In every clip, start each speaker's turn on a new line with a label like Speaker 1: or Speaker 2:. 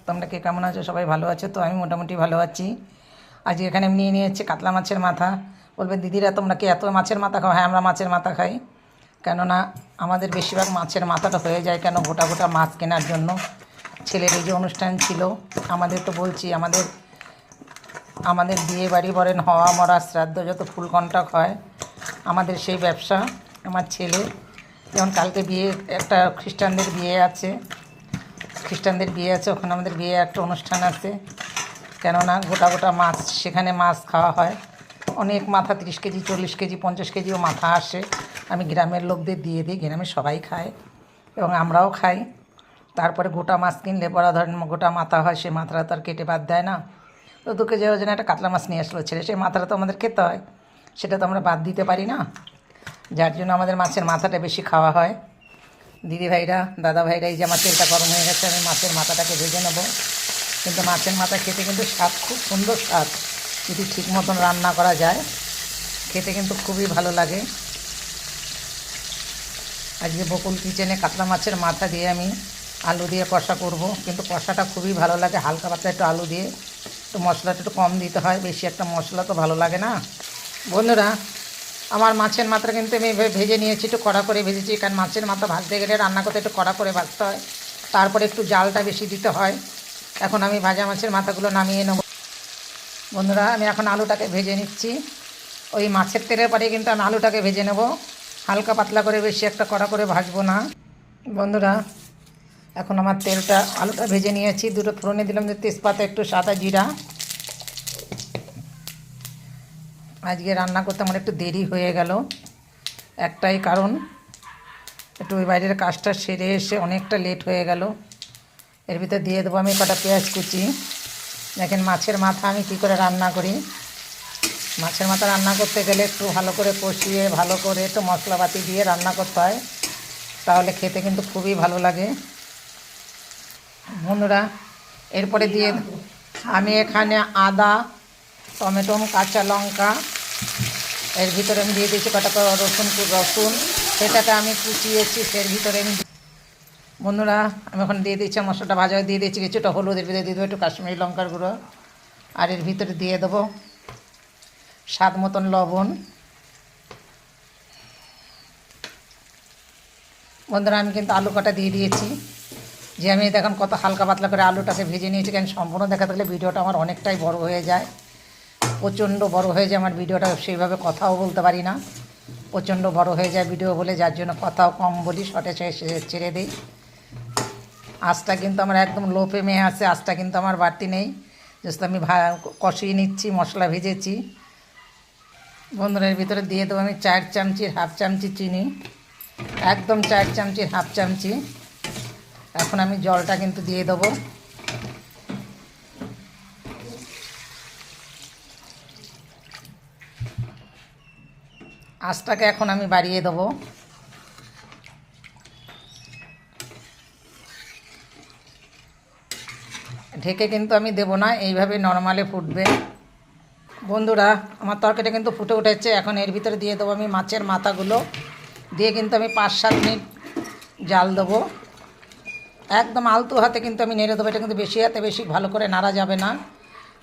Speaker 1: তোমরা কে কেমন আছো? সবাই ভালো আছো তো? আমি মোটামুটি ভালো আছি। আজকে এখানে নিয়ে নিয়েছি কাতলা মাছের মাথা। বলবে দিদিরা তোমরা কি এত মাছের মাথা খাও? হ্যাঁ, আমরা মাছের মাথা খাই। কেননা আমাদের বেশিরভাগ মাছের মাথাটা হয়ে যায় কেন, গোটা গোটা মাছ কেনার জন্য। ছেলের এই যে অনুষ্ঠান ছিল, আমাদের তো বলছি, আমাদের আমাদের বিয়ে বাড়ি বলেন, হওয়া মরা শ্রাদ্ধ যত ফুল কন্ট্রাক্ট হয়, আমাদের সেই ব্যবসা। আমার ছেলে যেমন কালকে বিয়ে, একটা খ্রিস্টানদের বিয়ে আছে, ওখানে আমাদের বিয়ে একটা অনুষ্ঠান আছে। কেননা গোটা গোটা মাছ, সেখানে মাছ খাওয়া হয়। অনেক মাথা, 30 কেজি, 40 কেজি, 50 কেজিও মাথা আসে। আমি গ্রামের লোকদের দিয়ে দিই, গ্রামে সবাই খায় এবং আমরাও খাই। তারপরে গোটা মাছ কিনলে পরে ধরেন গোটা মাথা হয়, সেই মাথাটা তো আর কেটে বাদ দেয় না। তো 2 কেজি ওজনে একটা কাতলা মাছ নিয়ে আসলো ছেলে, সেই মাথাটা তো আমাদের খেতে হয়, সেটা তো আমরা বাদ দিতে পারি না। যার জন্য আমাদের মাছের মাথাটা বেশি খাওয়া হয়। দিদি ভাইরা, দাদা ভাইরা, এই যে আমার তেলটা গরম হয়ে গেছে, আমি মাছের মাথাটাকে ভেজে নেব। কিন্তু মাছের মাথা খেতে কিন্তু স্বাদ, খুব সুন্দর স্বাদ, যদি ঠিক মতন রান্না করা যায় খেতে কিন্তু খুবই ভালো লাগে। আজকে বকুল কিচেনে কাতলা মাছের মাথা দিয়ে আমি আলু দিয়ে কষা করব, কিন্তু কষাটা খুবই ভালো লাগে হালকা পাতলা একটু আলু দিয়ে। একটু মশলাটা একটু কম দিতে হয়, বেশি একটা মশলা তো ভালো লাগে না। বন্ধুরা, আমার মাছের মাথা কিন্তু আমি ভেজে নিয়েছি, একটু কড়া করে ভেজেছি, কারণ মাছের মাথা ভাজতে গেলে রান্না করতে একটু কড়া করে ভাজতে হয়, তারপরে একটু জালটা বেশি দিতে হয়। এখন আমি ভাজা মাছের মাথাগুলো নামিয়ে নেব। বন্ধুরা, আমি এখন আলুটাকে ভেজে নিচ্ছি। ওই মাছের তেলের পরে কিন্তু আমি আলুটাকে ভেজে নেব, হালকা পাতলা করে, বেশি একটা কড়া করে ভাজবো না। বন্ধুরা, এখন আমার তেলটা, আলুটা ভেজে নিয়েছি, দুটো ফোড়নে দিলাম, যে তেজপাতা, একটু সাদা জিরা। আজকে রান্না করতে আমার একটু দেরি হয়ে গেল, একটাই কারণ, একটু ওই বাইরের কাজটা সেরে এসে অনেকটা লেট হয়ে গেল। এর ভিতরে দিয়ে দেবো আমি কটা পেঁয়াজ কুচি। দেখেন মাছের মাথা আমি কী করে রান্না করি। মাছের মাথা রান্না করতে গেলে একটু ভালো করে কষিয়ে, ভালো করে একটু মশলাপাতি দিয়ে রান্না করতে হয়, তাহলে খেতে কিন্তু খুবই ভালো লাগে। বন্ধুরা, এরপরে দিয়ে আমি এখানে আদা, টমেটো, কাঁচা লঙ্কা, এর ভিতরে আমি দিয়ে দিয়েছি কটা রসুন, সেটাকে আমি কুচিয়েছি, এর ভিতরে আমি। বন্ধুরা, আমি এখন দিয়ে দিচ্ছি মশলাটা ভাজা, দিয়ে দিচ্ছি কিছুটা হলুদ, এর ভিতরে দিয়ে দেবো একটু কাশ্মীরি লঙ্কার গুঁড়ো, আর এর ভিতরে দিয়ে দেবো স্বাদ মতন লবণ। বন্ধুরা, আমি কিন্তু আলু কাটা দিয়ে দিয়েছি, যে আমি দেখুন কত হালকা পাতলা করে আলুটাকে ভেজে নিয়েছি, কারণ সম্পূর্ণ দেখা থাকলে ভিডিওটা আমার অনেকটাই বড় হয়ে যায়, প্রচণ্ড বড় হয়ে যায় আমার ভিডিওটা, সেইভাবে কথাও বলতে পারি না, প্রচণ্ড বড় হয়ে যায় ভিডিও বলে, যার জন্য কথাও কম বলি, শর্টে ছেড়ে দিই। আঁচটা কিন্তু আমার একদম লো ফ্লেমে আছে, আঁচটা কিন্তু আমার বাড়তি নেই, জাস্ট আমি কষিয়ে নিচ্ছি, মশলা ভেজেছি। বন্ধুরা, এর ভিতরে দিয়ে দেবো আমি 4 চামচির হাফ চামচি চিনি, একদম 4 চামচির হাফ চামচি। এখন আমি জলটা কিন্তু দিয়ে দেবো। আঁচটাকে এখন আমি বাড়িয়ে দেবো। ঢেকে কিন্তু আমি দেবো না, এইভাবে নর্মালে ফুটবে। বন্ধুরা, আমার তরকারিটা কিন্তু ফুটে উঠেছে, এখন এর ভিতরে দিয়ে দেবো আমি মাছের মাথাগুলো, দিয়ে কিন্তু আমি 5-7 মিনিট জাল দেবো। একদম আলতো হাতে কিন্তু আমি নেড়ে দেবো, এটা কিন্তু বেশি হাতে বেশি ভালো করে নাড়া যাবে না,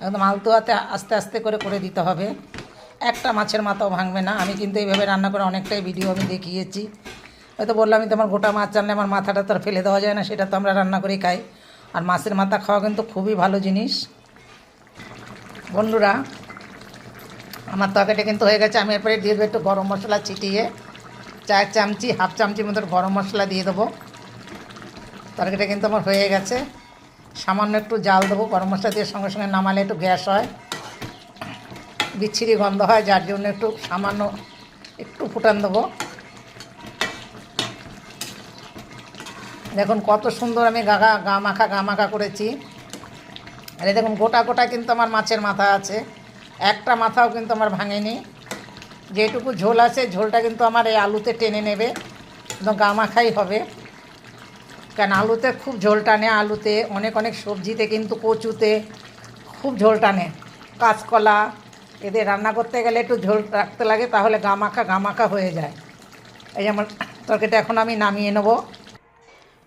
Speaker 1: একদম আলতো হাতে আস্তে আস্তে করে করে দিতে হবে, একটা মাছের মাথাও ভাঙবে না। আমি কিন্তু এইভাবে রান্না করে অনেকটাই ভিডিও আমি দেখিয়েছি, হয়তো বললাম আমি তোমার গোটা মাছ জানলে আমার মাথাটা তো আর ফেলে দেওয়া যায় না, সেটা তো আমরা রান্না করেই খাই, আর মাছের মাথা খাওয়া কিন্তু খুবই ভালো জিনিস। বন্ধুরা, আমার তরকারিটা কিন্তু হয়ে গেছে, আমি এরপরে দিয়ে দেবো একটু গরম মশলা ছিটিয়ে, 4 চামচি, হাফ চামচির মতো গরম মশলা দিয়ে দেবো। তরকারিটা কিন্তু আমার হয়ে গেছে, সামান্য একটু জাল দেবো, গরম মশলা দিয়ে সঙ্গে সঙ্গে নামালে একটু গ্যাস হয়, বিচ্ছিরি গন্ধ হয়, যার জন্য একটু সামান্য একটু ফুটান দেবো। দেখুন কত সুন্দর আমি গা মাখা করেছি। আর এই দেখুন গোটা গোটা কিন্তু আমার মাছের মাথা আছে, একটা মাথাও কিন্তু আমার ভাঙেনি। যেটুকু ঝোল আছে, ঝোলটা কিন্তু আমার এই আলুতে টেনে নেবে, একদম গা মাখাই হবে, কারণ আলুতে খুব ঝোল টানে, আলুতে অনেক অনেক সবজিতে কিন্তু, কচুতে খুব ঝোল টানে, কাঁচকলা, এদের রান্না করতে গেলে একটু ঝোল রাখতে লাগে, তাহলে গা মাখা হয়ে যায়। এই আমার তরকারিটা এখন আমি নামিয়ে নেব।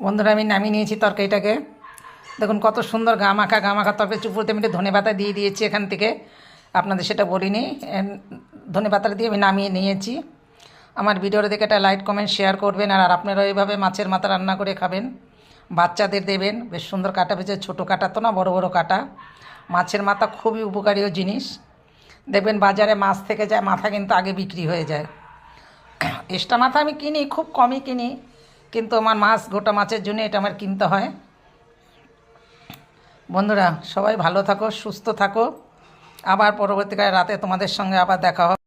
Speaker 1: বন্ধুরা, আমি নামিয়ে নিয়েছি তরকারিটাকে, দেখুন কত সুন্দর গা মাখা তরকারি চুপুরতে আমি ধনে পাতা দিয়ে দিয়েছি এখান থেকে, আপনাদের সেটা বলিনি। ধনে পাতাটা দিয়ে আমি নামিয়ে নিয়েছি। আমার ভিডিওটা দেখে একটা লাইক কমেন্ট শেয়ার করবেন, আর আপনারা এইভাবে মাছের মাথা রান্না করে খাবেন, বাচ্চাদের দেবেন। বেশ সুন্দর কাটা ভেজে, ছোটো কাটা তো না, বড় বড় কাটা। মাছের মাথা খুবই উপকারীয় জিনিস। দেখবেন বাজারে মাছ থেকে যায় মাথা কিন্তু আগে বিক্রি হয়ে যায়। এক্সট্রা মাথা আমি কিনি, খুব কমই কিনি, কিন্তু আমার মাছ, গোটা মাছের জন্য এটা আমার কিনতে হয়। বন্ধুরা সবাই ভালো থাকো, সুস্থ থাকো। আবার পরবর্তীকালে রাতে তোমাদের সঙ্গে আবার দেখা হবে।